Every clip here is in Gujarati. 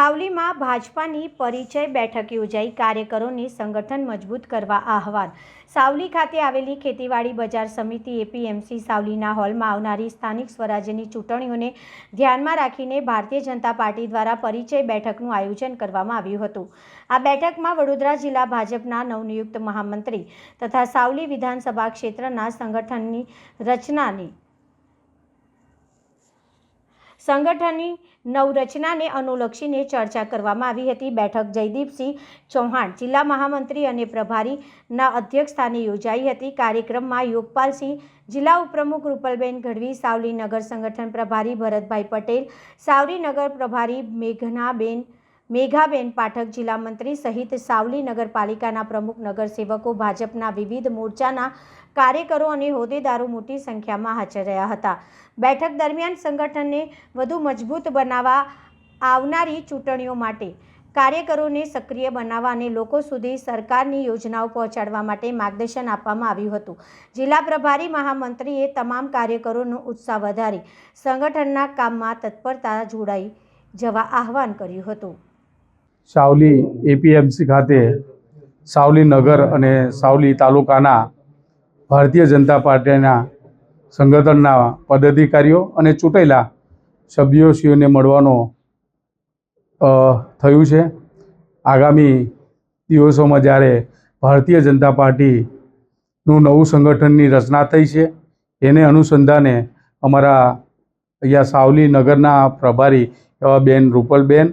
સાવલીમાં ભાજપાની પરિચય બેઠક યોજાઈ કાર્યકરોને સંગઠન મજબૂત કરવા આહવાન। સાવલી ખાતે આવેલી ખેતીવાડી બજાર સમિતિ એપીએમસી સાવલીના હોલમાં આવનારી સ્થાનિક સ્વરાજ્યની ચૂંટણીઓને ધ્યાનમાં રાખીને ભારતીય જનતા પાર્ટી દ્વારા પરિચય બેઠકનું આયોજન કરવામાં આવ્યું હતું। આ બેઠકમાં વડોદરા જિલ્લા ભાજપના નવનિયુક્ત મહામંત્રી તથા સાવલી વિધાનસભા ક્ષેત્રના સંગઠનની નવરચનાને અનુલક્ષીને ચર્ચા કરવામાં આવી હતી। બેઠક જયદીપસિંહ ચૌહાણ જિલ્લા મહામંત્રી અને પ્રભારીના અધ્યક્ષસ્થાને યોજાઈ હતી। કાર્યક્રમમાં યોગપાલસિંહ, જિલ્લા ઉપપ્રમુખ રૂપલબેન ગઢવી, સાવલી નગર સંગઠન પ્રભારી ભરતભાઈ પટેલ, સાવલી નગર પ્રભારી મેઘાબેન પાઠક, જિલ્લા મંત્રી સહિત સાવલી નગરપાલિકાના પ્રમુખ, નગરસેવકો, ભાજપના વિવિધ મોરચાના કાર્યકરો અને હોદ્દેદારો મોટી સંખ્યામાં હાજર રહ્યા હતા। બેઠક દરમિયાન સંગઠનને વધુ મજબૂત બનાવવા, આવનારી ચૂંટણીઓ માટે કાર્યકરોને સક્રિય બનાવવા અને લોકો સુધી સરકારની યોજનાઓ પહોંચાડવા માટે માર્ગદર્શન આપવામાં આવ્યું હતું। જિલ્લા પ્રભારી મહામંત્રીએ તમામ કાર્યકરોનો ઉત્સાહ વધારી સંગઠનના કામમાં તત્પરતા જોડાઈ જવા આહવાન કર્યું હતું। સાવલી એપીએમસી ખાતે સાવલી નગર અને સાવલી તાલુકાના ભારતીય જનતા પાર્ટીના સંગઠનના પદાધિકારીઓ અને ચૂંટાયેલા સભ્યોશ્રીઓને મળવાનો થયું છે। આગામી દિવસોમાં જ્યારે ભારતીય જનતા પાર્ટીનું નવું સંગઠનની રચના થઈ છે, એને અનુસંધાને અમારા અહીંયા સાવલી નગરના પ્રભારી એવા બેન રૂપલબેન,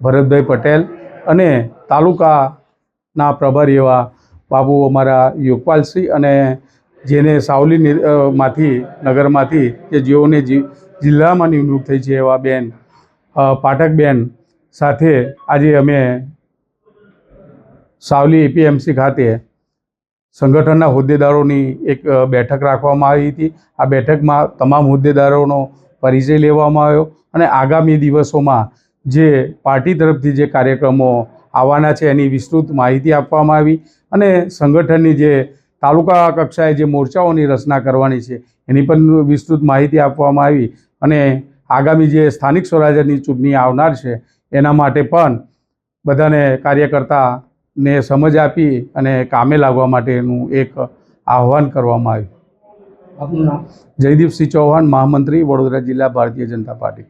ભરતભાઈ પટેલ અને તાલુકાના પ્રભારી એવા બાબુ અમારા યોગપાલસિંહ અને જેને સાવલી નગરમાંથી કે જેઓને જિલ્લામાં નિમણૂક થઈ છે એવા બેન પાઠકબેન સાથે આજે અમે સાવલી એપીએમસી ખાતે સંગઠનના હોદ્દેદારોની એક બેઠક રાખવામાં આવી હતી। આ બેઠકમાં તમામ હોદ્દેદારોનો પરિચય લેવામાં આવ્યો અને આગામી દિવસોમાં જે પાર્ટી તરફથી જે કાર્યક્રમો આવવાના છે એની વિસ્તૃત માહિતી આપવામાં આવી અને સંગઠનની જે તાલુકા કક્ષાએ જે મોરચાઓની રચના કરવાની છે એની પણ વિસ્તૃત માહિતી આપવામાં આવી અને આગામી જે સ્થાનિક સ્વરાજ્યની ચૂંટણી આવનાર છે એના માટે પણ બધાને કાર્યકર્તાને સમજ આપી અને કામે લાગવા માટેનું એક આહવાન કરવામાં આવ્યું। જયદીપસિંહ ચૌહાણ, મહામંત્રી, વડોદરા જિલ્લા ભારતીય જનતા પાર્ટી।